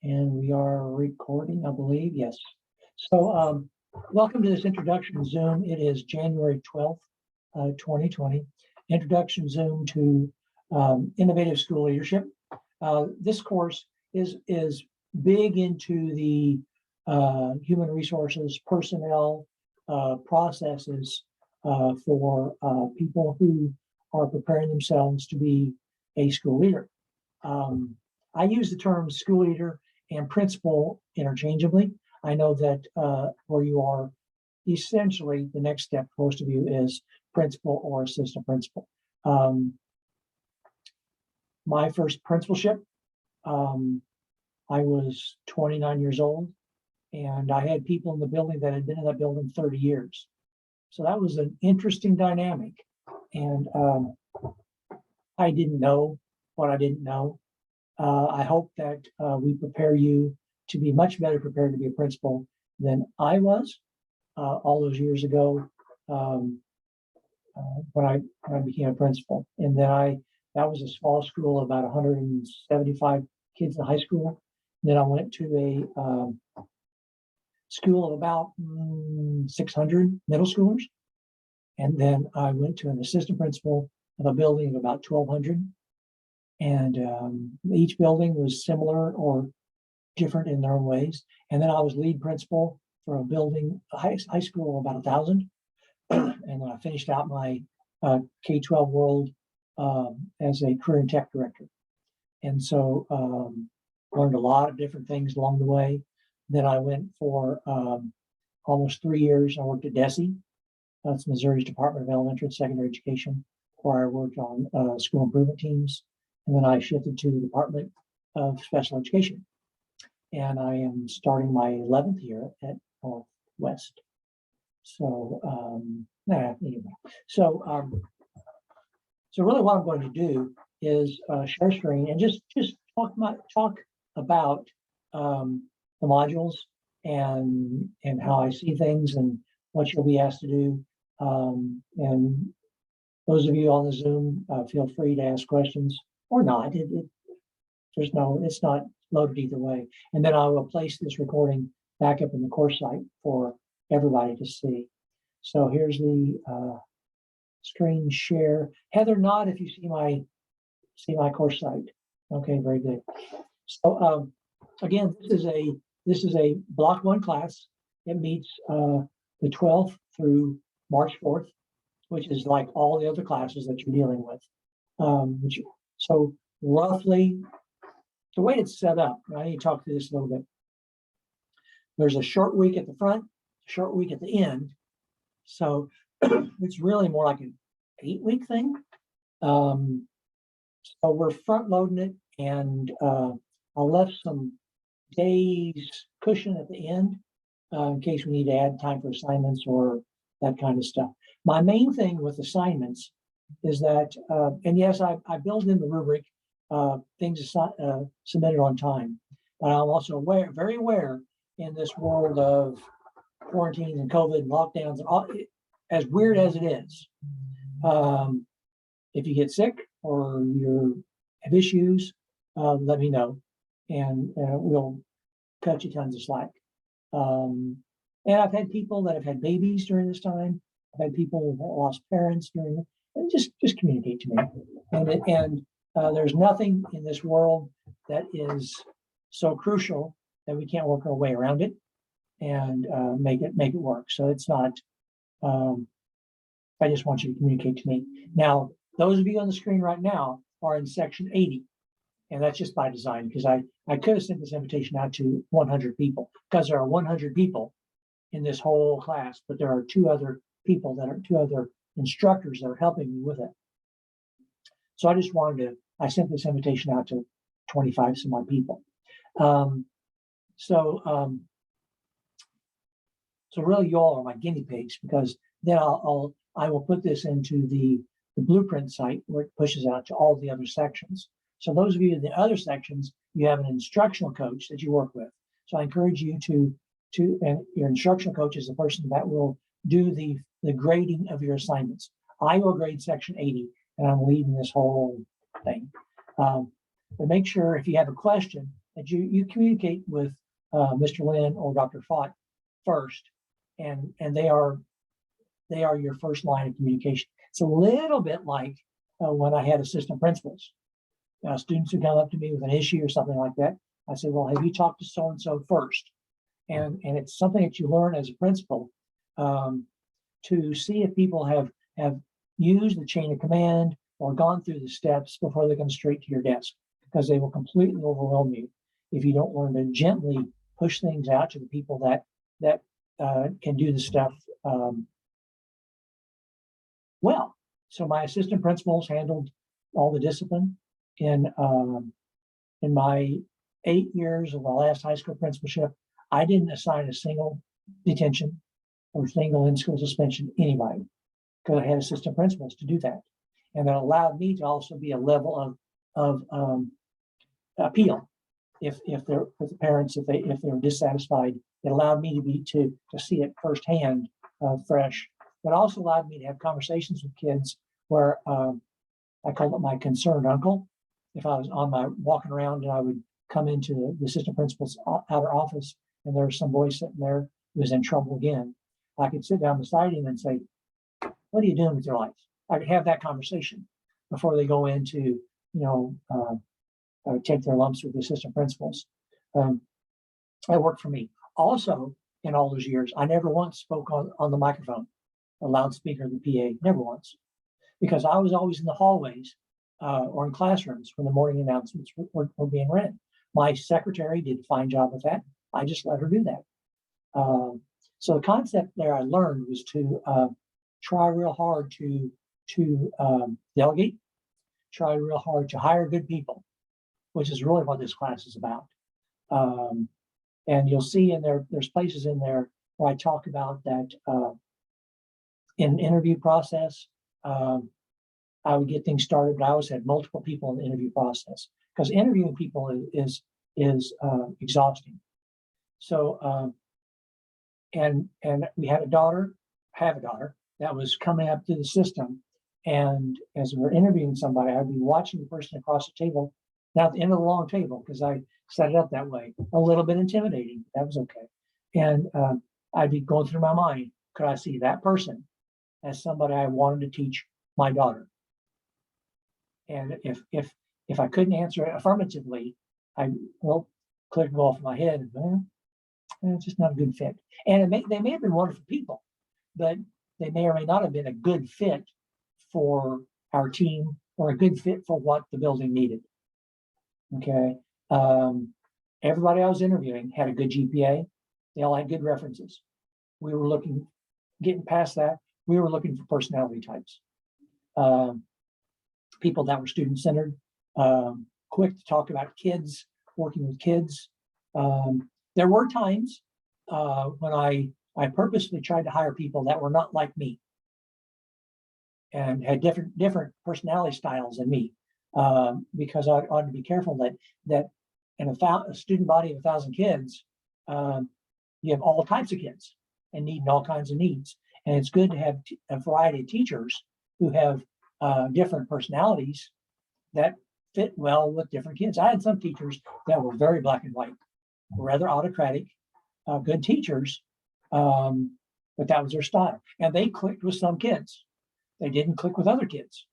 And we are recording, I believe, yes. So welcome to this introduction Zoom. It is January 12th, 2020. Introduction Zoom to innovative school leadership. This course is big into the human resources, personnel, processes for people who are preparing themselves to be a school leader. I use the term school leader and principal interchangeably. I know that where you are, essentially the next step for most of you is principal or assistant principal. My first principalship, I was 29 years old, and I had people in the building that had been in that building 30 years. So that was an interesting dynamic. And I didn't know what I didn't know. I hope that we prepare you to be much better prepared to be a principal than I was all those years ago when I became a principal. And then that was a small school, about 175 kids in high school. And then I went to a school of about 600 middle schoolers. And then I went to an assistant principal of a building of about 1,200. And each building was similar or different in their own ways. And then I was lead principal for a building, a high school of about 1,000. And then I finished out my K-12 world as a career and tech director. And so learned a lot of different things along the way. Then I went for almost 3 years. I worked at DESE. That's Missouri's Department of Elementary and Secondary Education, where I worked on school improvement teams. And then I shifted to the Department of Special Education. And I am starting my 11th year at Northwest. So, anyway. So really what I'm going to do is share screen and just talk about the modules and how I see things and what you'll be asked to do. And those of you on the Zoom, feel free to ask questions or not. It's not loaded either way. And then I will place this recording back up in the course site for everybody to see. So here's the screen share. Heather, nod if you see my course site. Okay, very good. So again, this is a block 1 class. It meets the 12th through March 4th, which is like all the other classes that you're dealing with. So roughly, the way it's set up, I need to talk through this a little bit. There's a short week at the front, a short week at the end. So it's really more like an 8-week thing. So we're front loading it, and I left some days cushion at the end in case we need to add time for assignments or that kind of stuff. My main thing with assignments is that, and yes, I build in the rubric things submitted on time, but I'm also very aware in this world of quarantines and COVID and lockdowns and all, as weird as it is, if you get sick or you have issues, let me know, and we'll cut you tons of slack. And I've had people that have had babies during this time. I've had people who have lost parents during it. And just communicate to me. And there's nothing in this world that is so crucial that we can't work our way around it and make it work. So it's not. I just want you to communicate to me. Now, those of you on the screen right now are in section 80, and that's just by design because I could have sent this invitation out to 100 people because there are 100 people in this whole class, but there are two other instructors that are helping me with it. So I sent this invitation out to 25 some odd people. So really you all are my guinea pigs, because then I will put this into the blueprint site where it pushes out to all the other sections. So those of you in the other sections, you have an instructional coach that you work with. So I encourage you to and your instructional coach is the person that will do the grading of your assignments. I will grade section 80, and I'm leading this whole thing. But make sure if you have a question that you communicate with Mr. Lynn or Dr. Fott first, and they are your first line of communication. It's a little bit like when I had assistant principals. Students would come up to me with an issue or something like that. I said, well, have you talked to so-and-so first? And it's something that you learn as a principal to see if people have used the chain of command or gone through the steps before they come straight to your desk, because they will completely overwhelm you if you don't learn to gently push things out to the people that can do the stuff well. So my assistant principals handled all the discipline in my 8 years of my last high school principalship. I didn't assign a single detention or single in-school suspension to anybody, because I had assistant principals to do that, and that allowed me to also be a level of appeal if the parents if they're dissatisfied. It allowed me to see it firsthand, fresh. But also allowed me to have conversations with kids where I called it my concerned uncle. If I was walking around and I would come into the assistant principal's outer office and there was some boy sitting there who was in trouble again, I could sit down beside him and say, what are you doing with your life? I could have that conversation before they go into, take their lumps with the assistant principals. That worked for me. Also, in all those years, I never once spoke on the microphone, a loudspeaker, the PA, never once, because I was always in the hallways or in classrooms when the morning announcements were being read. My secretary did a fine job of that. I just let her do that. So the concept there I learned was to try real hard to delegate, try real hard to hire good people, which is really what this class is about. And you'll see there's places in there where I talk about that in interview process. I would get things started, but I always had multiple people in the interview process, because interviewing people is exhausting. So, and we had have a daughter that was coming up through the system. And as we were interviewing somebody, I'd be watching the person across the table, not at the end of the long table, because I set it up that way. A little bit intimidating, that was okay. And I'd be going through my mind, could I see that person as somebody I wanted to teach my daughter? And if I couldn't answer it affirmatively, click it off my head. It's just not a good fit. And they may have been wonderful people, but they may or may not have been a good fit for our team or a good fit for what the building needed. Okay. Everybody I was interviewing had a good GPA. They all had good references. We were getting past that. We were looking for personality types. People that were student-centered, quick to talk about kids, working with kids. There were times when I purposely tried to hire people that were not like me and had different personality styles than me, because I ought to be careful that in a student body of 1,000 kids, you have all types of kids and needing all kinds of needs. And it's good to have a variety of teachers who have different personalities that fit well with different kids. I had some teachers that were very black and white, rather autocratic, good teachers, but that was their style. And they clicked with some kids. They didn't click with other kids.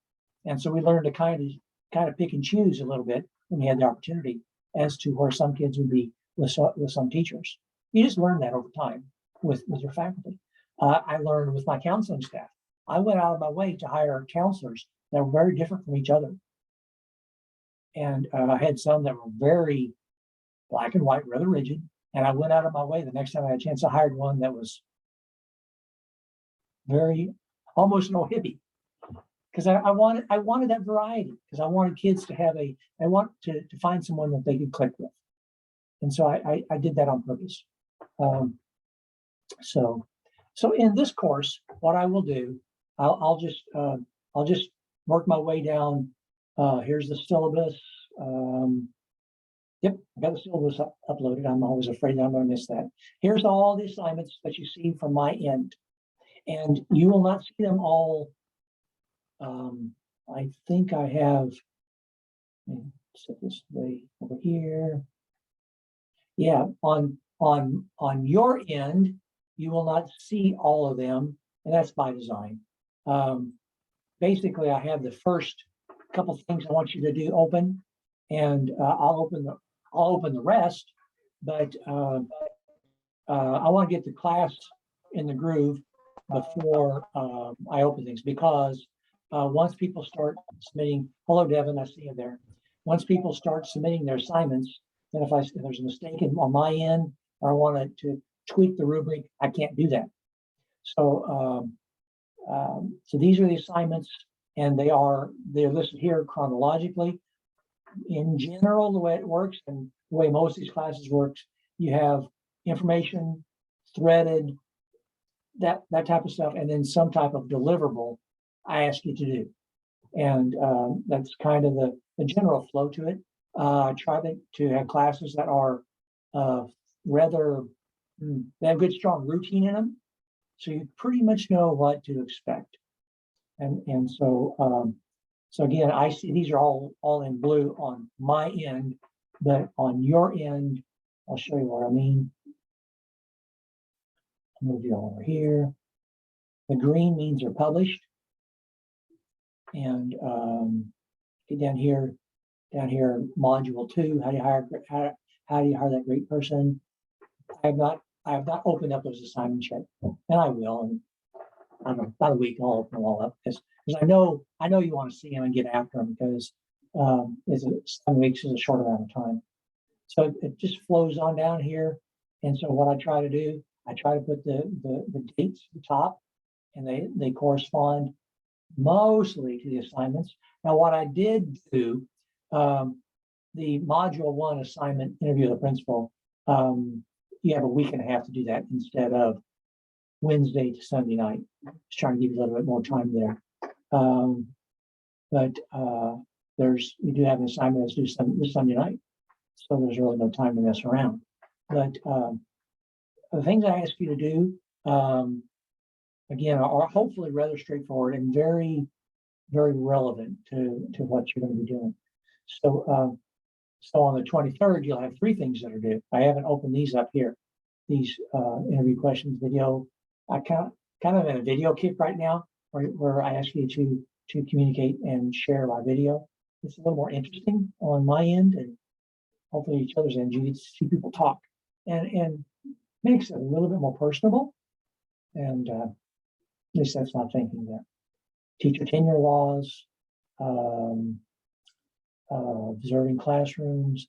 And so we learned to kind of pick and choose a little bit when we had the opportunity as to where some kids would be with some teachers. You just learn that over time with your faculty. I learned with my counseling staff. I went out of my way to hire counselors that were very different from each other. And I had some that were very black and white, rather rigid. And I went out of my way the next time I had a chance. I hired one that was very almost no hippie, because I wanted that variety, because I wanted kids to have I want to find someone that they could click with. And so I did that on purpose. So in this course, what I will do, I'll just work my way down. Here's the syllabus. Yep, I got the syllabus uploaded. I'm always afraid that I'm going to miss that. Here's all the assignments that you see from my end, and you will not see them all. I think I have. set this way over here. Yeah, on your end, you will not see all of them, and that's by design. Basically, I have the first couple things I want you to do open, and I'll open the rest, but I want to get the class in the groove before I open things, because once people start submitting, hello Devin, I see you there. Once people start submitting their assignments, then if there's a mistake on my end, or I want to tweak the rubric, I can't do that. So so these are the assignments, and they're listed here chronologically. In general, the way it works and the way most of these classes works, you have information threaded, that type of stuff, and then some type of deliverable I ask you to do. And that's kind of the general flow to it. I try to have classes that are rather, they have good strong routine in them, so you pretty much know what to expect. And so so again, I see these are all in blue on my end, but on your end, I'll show you what I mean. I'll move you over here. The green means they're published. And get down here, module 2, how do you hire that great person? I have not opened up those assignments yet, and I will. And I don't know, about a week I'll open them all up, because I know you want to see them and get after them, because 7 weeks is a short amount of time. So it just flows on down here. And so what I try to do, I try to put the dates at the top, and they correspond mostly to the assignments. Now, what I did do, the module 1 assignment, interview the principal, you have a week and a half to do that instead of Wednesday to Sunday night. Just trying to give you a little bit more time there. But you do have an assignment that's due this Sunday night, so there's really no time to mess around. But the things I ask you to do, again, are hopefully rather straightforward and very, very relevant to what you're going to be doing. So, so on the 23rd, you'll have 3 things that are due. I haven't opened these up here. These interview questions video. I kind of in a video kick right now, where I ask you to communicate and share my video. It's a little more interesting on my end, and hopefully each other's end. You get to see people talk, and makes it a little bit more personable. And at least that's my thinking there. Teacher tenure laws, observing classrooms,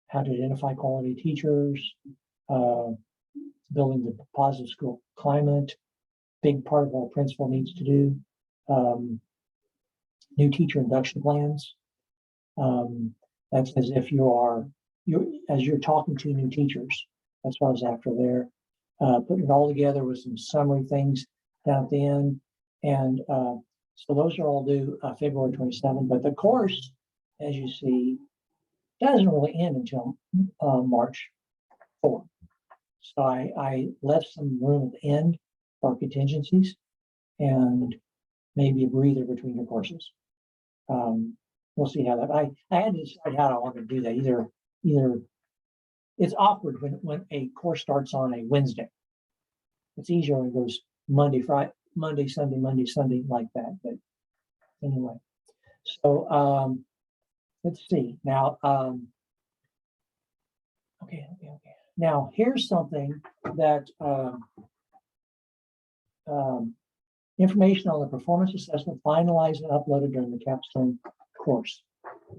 how to identify quality teachers, building the positive school climate, big part of what a principal needs to do, new teacher induction plans. That's as if as you're talking to new teachers. That's what I was after there. Putting it all together with some summary things down at the end. And so those are all due February 27th, but the course, as you see, doesn't really end until March 4th. So I left some room at the end for contingencies and maybe a breather between the courses. We'll see how that, I had to decide how I want to do that. Either it's awkward when a course starts on a Wednesday. It's easier when it goes Monday, Sunday like that. But anyway, so let's see now. Okay. Now here's something that information on the performance assessment finalized and uploaded during the capstone course.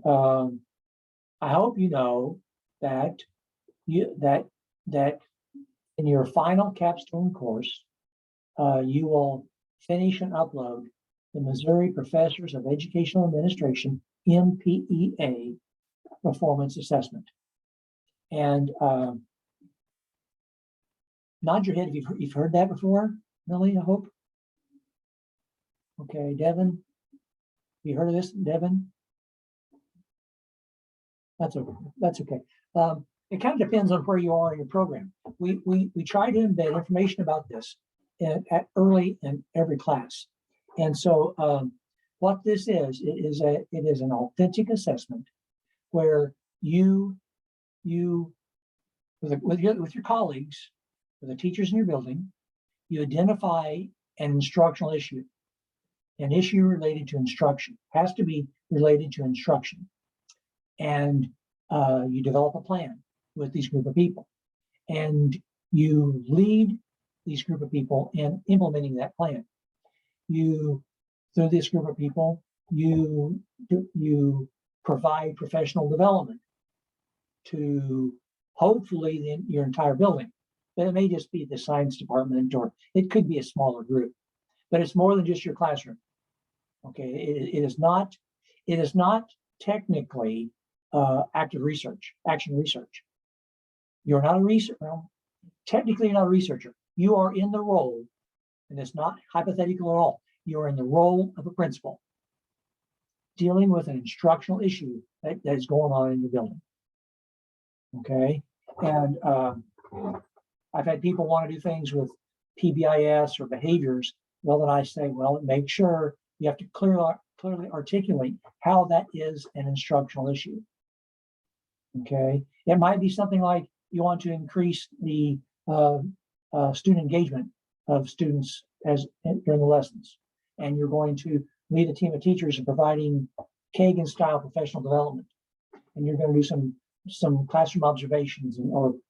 I hope you know that in your final capstone course, you will finish and upload the Missouri Professors of Educational Administration, MPEA, performance assessment. And nod your head if you've heard that before, Millie, I hope. Okay, Devin, you heard of this, Devin? That's okay. It kind of depends on where you are in your program. We try to embed information about this at early in every class. And so what this is, it is an authentic assessment where you with your colleagues, with the teachers in your building, you identify an instructional issue. An issue related to instruction has to be related to instruction, and you develop a plan with these group of people, and you lead these group of people in implementing that plan. You, through this group of people, you provide professional development to hopefully your entire building. But it may just be the science department, or it could be a smaller group. But it's more than just your classroom. Okay, it is not technically action research. You're not a researcher. Well, technically, you're not a researcher. You are in the role, and it's not hypothetical at all. You are in the role of a principal, dealing with an instructional issue that is going on in your building. Okay, and I've had people want to do things with PBIS or behaviors. Well, then I say, well, make sure you have to clearly articulate how that is an instructional issue. Okay, it might be something like you want to increase the student engagement of students during the lessons, and you're going to lead a team of teachers in providing Kagan-style professional development, and you're going to do some classroom observations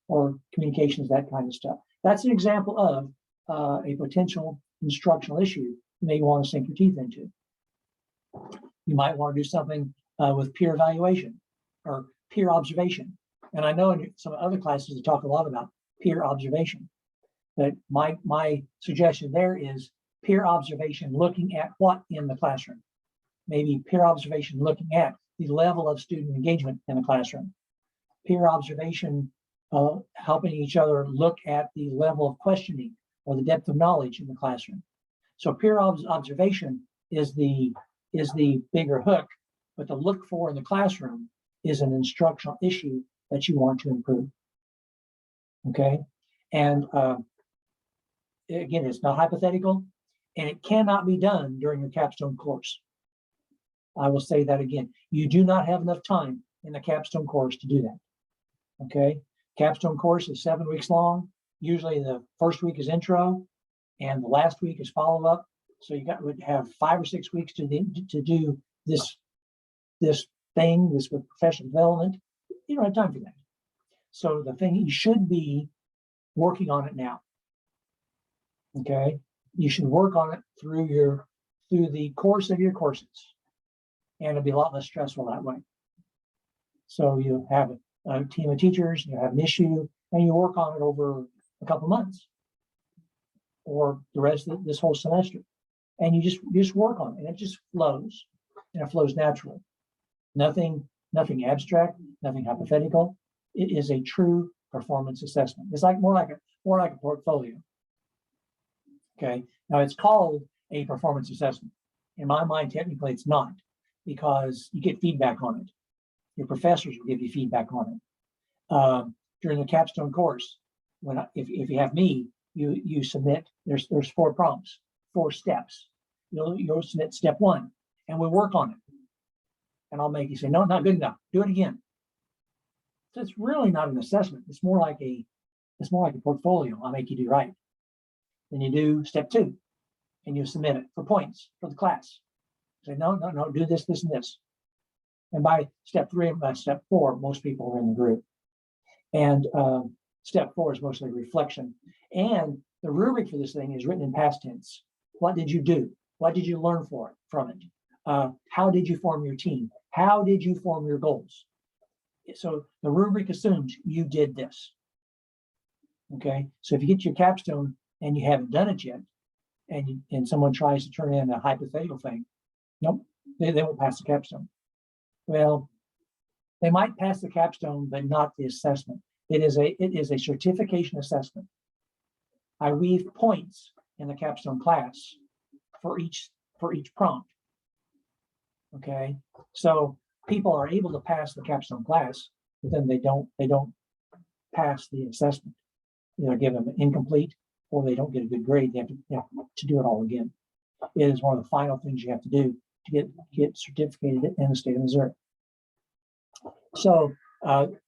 or communications, that kind of stuff. That's an example of a potential instructional issue you may want to sink your teeth into. You might want to do something with peer evaluation or peer observation. And I know in some other classes they talk a lot about peer observation. But my suggestion there is peer observation looking at what in the classroom. Maybe peer observation looking at the level of student engagement in the classroom. Peer observation helping each other look at the level of questioning or the depth of knowledge in the classroom. So peer observation is the bigger hook, but to look for in the classroom is an instructional issue that you want to improve. Okay, and again, it's not hypothetical, and it cannot be done during your capstone course. I will say that again. You do not have enough time in the capstone course to do that. Okay, capstone course is 7 weeks long. Usually the first week is intro, and the last week is follow-up. So you would have 5 or 6 weeks to do this with professional development. You don't have time for that. So the thing, you should be working on it now. Okay, you should work on it through the course of your courses, and it'll be a lot less stressful that way. So you have a team of teachers, you have an issue, and you work on it over a couple months or the rest of this whole semester, and you just work on it, and it just flows, and it flows naturally. Nothing abstract, nothing hypothetical. It is a true performance assessment. It's like more like a portfolio. Okay, now it's called a performance assessment. In my mind, technically it's not, because you get feedback on it. Your professors will give you feedback on it. During the capstone course, if you have me, you submit, there's 4 prompts, 4 steps. You'll submit step 1, and we'll work on it. And I'll make you say, no, not good enough, do it again. So it's really not an assessment. It's more like a portfolio. I'll make you do right. Then you do step 2, and you submit it for points for the class. Say, no, do this, and this. And by step 3 and by step 4, most people are in the group. And step 4 is mostly reflection. And the rubric for this thing is written in past tense. What did you do? What did you learn from it? How did you form your team? How did you form your goals? So the rubric assumes you did this. Okay, so if you get your capstone and you haven't done it yet, and someone tries to turn in a hypothetical thing, nope, they won't pass the capstone. Well, they might pass the capstone, but not the assessment. It is a certification assessment. I weave points in the capstone class for each prompt. Okay, so people are able to pass the capstone class, but then they don't pass the assessment. Either give them an incomplete or they don't get a good grade. They have to do it all again. It is one of the final things you have to do to get certificated in the state of Missouri. So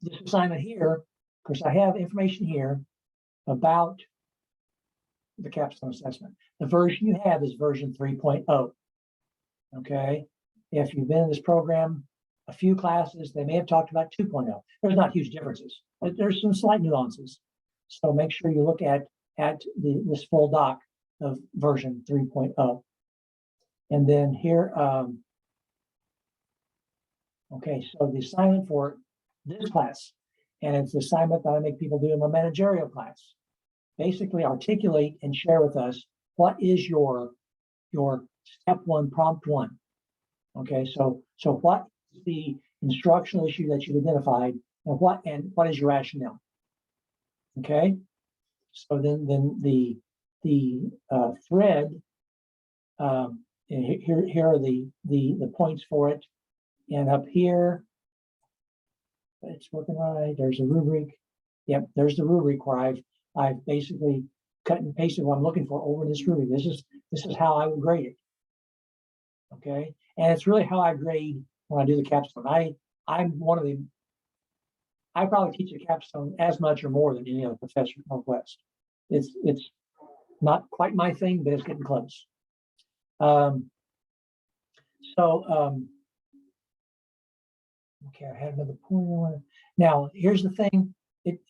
this assignment here, of course, I have information here about the capstone assessment. The version you have is version 3.0. Okay. If you've been in this program a few classes, they may have talked about 2.0. There's not huge differences, but there's some slight nuances. So make sure you look at this full doc of version 3.0. And then here, okay, so the assignment for this class, and it's the assignment that I make people do in my managerial class. Basically articulate and share with us what is your step one, prompt one. Okay, so what is the instructional issue that you've identified, and what is your rationale? Okay, so then the thread, and here are the points for it, and up here it's working right. There's a rubric. Yep, there's the rubric where I've basically cut and pasted what I'm looking for over this rubric. This is how I would grade it. Okay, and it's really how I grade when I do the capstone. I'm one of the, I probably teach a capstone as much or more than any other professor at Northwest. It's not quite my thing, but it's getting close. Okay, I had another point. Now, here's the thing. It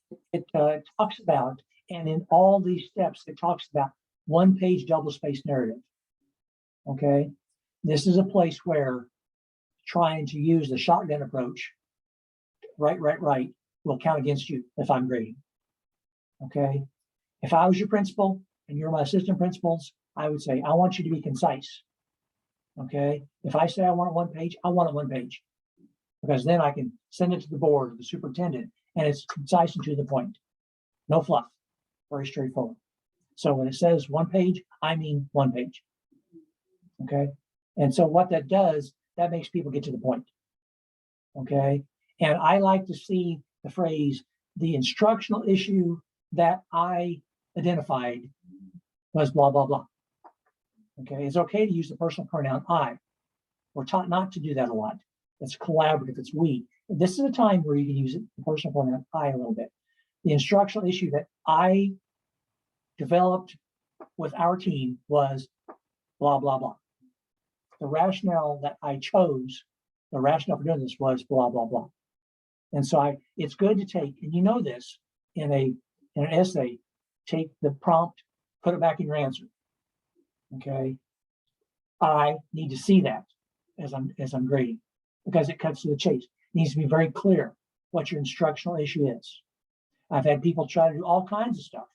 talks about, and in all these steps, it talks about one-page double-spaced narrative. Okay, this is a place where trying to use the shotgun approach, right, will count against you if I'm grading. Okay, if I was your principal and you're my assistant principals, I would say, I want you to be concise. Okay, if I say I want it one page, I want it one page, because then I can send it to the board or the superintendent, and it's concise and to the point. No fluff, very straightforward. So when it says one page, I mean one page. Okay, and so what that does, that makes people get to the point. Okay, and I like to see the phrase, the instructional issue that I identified was blah, blah, blah. Okay, it's okay to use the personal pronoun I. We're taught not to do that a lot. It's collaborative, it's we. This is a time where you can use it, the personal pronoun I, a little bit. The instructional issue that I developed with our team was blah, blah, blah. The rationale that I chose, the rationale for doing this was blah, blah, blah. And so it's good to take, and you know this, in an essay, take the prompt, put it back in your answer. Okay. I need to see that as I'm grading, because it cuts to the chase. It needs to be very clear what your instructional issue is. I've had people try to do all kinds of stuff,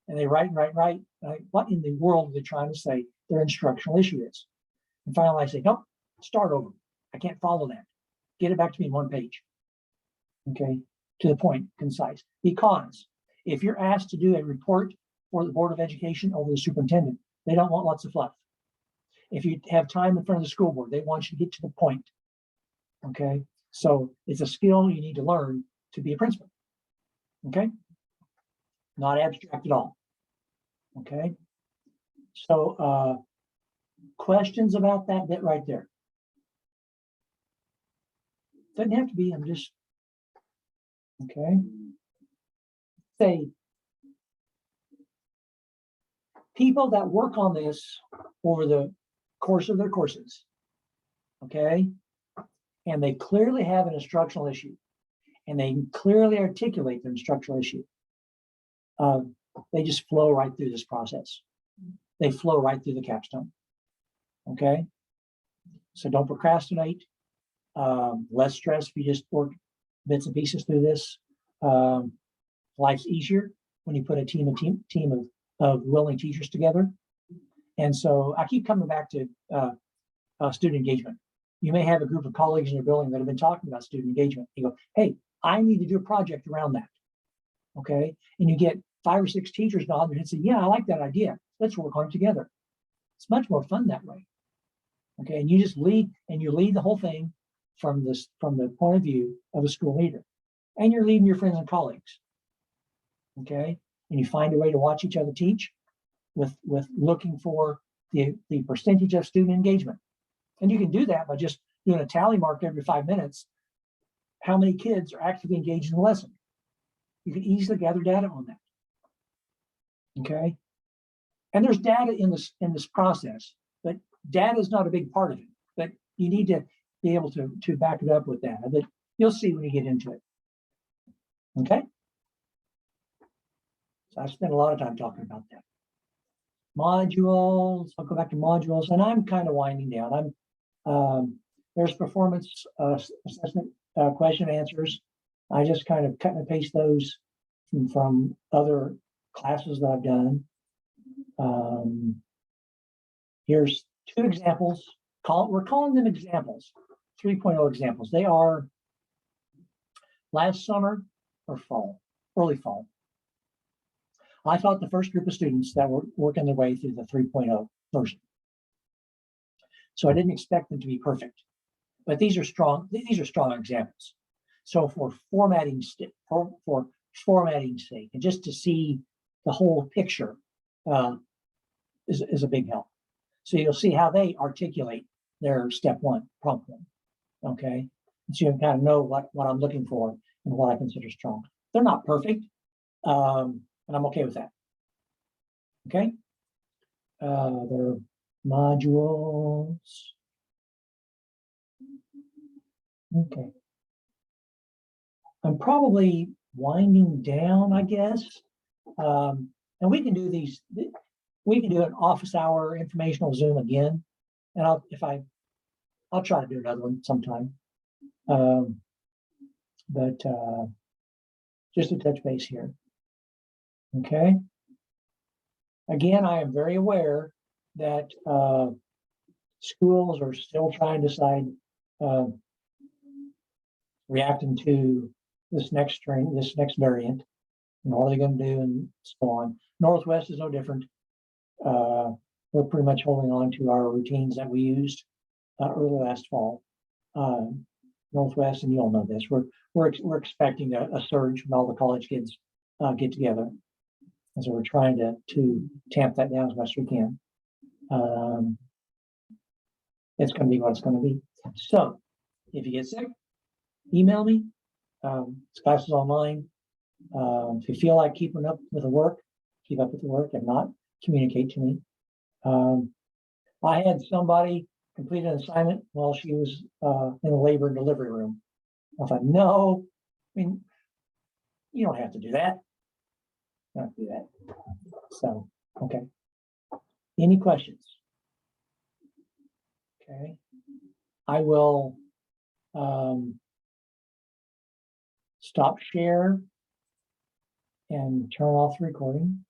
and they write. What in the world are they trying to say their instructional issue is? And finally I say, nope, start over. I can't follow that. Get it back to me in one page. Okay, to the point, concise. Because if you're asked to do a report for the Board of Education over the superintendent, they don't want lots of fluff. If you have time in front of the school board, they want you to get to the point. Okay, so it's a skill you need to learn to be a principal. Okay, not abstract at all. Okay, so questions about that bit right there? Doesn't have to be, I'm just, okay. Say, people that work on this over the course of their courses, okay, and they clearly have an instructional issue, and they clearly articulate their instructional issue, they just flow right through this process. They flow right through the capstone. Okay, so don't procrastinate. Less stress if you just work bits and pieces through this. Life's easier when you put a team of willing teachers together. And so I keep coming back to student engagement. You may have a group of colleagues in your building that have been talking about student engagement. You go, hey, I need to do a project around that. Okay, and you get 5 or 6 teachers nodding and say, yeah, I like that idea. Let's work on it together. It's much more fun that way. Okay, and you just lead, and you lead the whole thing from the point of view of a school leader, and you're leading your friends and colleagues. Okay, and you find a way to watch each other teach with looking for the percentage of student engagement, and you can do that by just doing a tally mark every 5 minutes how many kids are actively engaged in the lesson. You can easily gather data on that. Okay. And there's data in this process, but data is not a big part of it. But you need to be able to back it up with data. But you'll see when you get into it. Okay. So I spent a lot of time talking about that. Modules. I'll go back to modules, and I'm kind of winding down. There's performance assessment question answers. I just kind of cut and paste those from other classes that I've done. Here's two examples. We're calling them examples, 3.0 examples. They are last summer or fall, early fall. I taught the first group of students that were working their way through the 3.0 version. So I didn't expect them to be perfect, but these are strong examples. So for formatting sake, and just to see the whole picture is a big help. So you'll see how they articulate their step one, prompt one. Okay. And so you kind of know what I'm looking for and what I consider strong. They're not perfect. And I'm okay with that. Okay. Their modules. Okay. I'm probably winding down, I guess. And we can do these. We can do an office hour informational Zoom again, and I'll try to do another one sometime. But just to touch base here. Okay. Again, I am very aware that schools are still trying to decide reacting to this next strain, this next variant, and what are they going to do, and so on. Northwest is no different. We're pretty much holding on to our routines that we used early last fall. Northwest, and you all know this. We're expecting a surge when all the college kids get together, and so we're trying to tamp that down as much as we can. It's going to be what it's going to be. So, if you get sick, email me. This class is online. If you feel like keeping up with the work, keep up with the work. If not, communicate to me. I had somebody complete an assignment while she was in the labor and delivery room. I thought, no, I mean, you don't have to do that. You don't have to do that. So, okay. Any questions? Okay. I will stop share and turn off the recording.